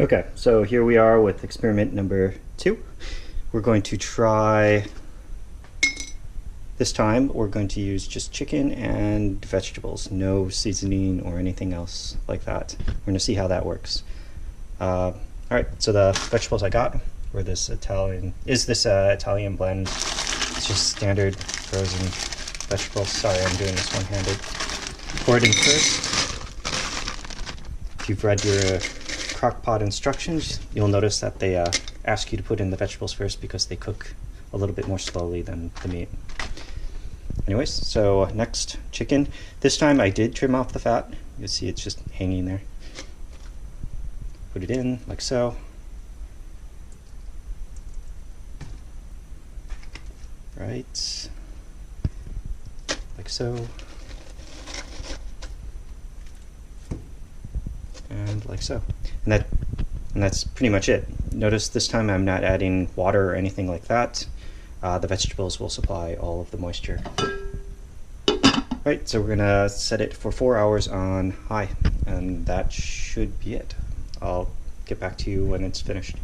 Okay, so here we are with experiment number 2. We're going to try, this time we're going to use just chicken and vegetables, no seasoning or anything else like that. We're going to see how that works. Alright, so the vegetables I got were this Italian blend. It's just standard frozen vegetables. Sorry, I'm doing this one-handed. Pour it in first. If you've read your Crockpot instructions, you'll notice that they ask you to put in the vegetables first because they cook a little bit more slowly than the meat. Anyways, so next, chicken. This time I did trim off the fat. You see it's just hanging there. Put it in like so. Right, like so. And like so. And that's pretty much it. Notice this time I'm not adding water or anything like that. The vegetables will supply all of the moisture. Right, so we're gonna set it for 4 hours on high, and that should be it. I'll get back to you when it's finished.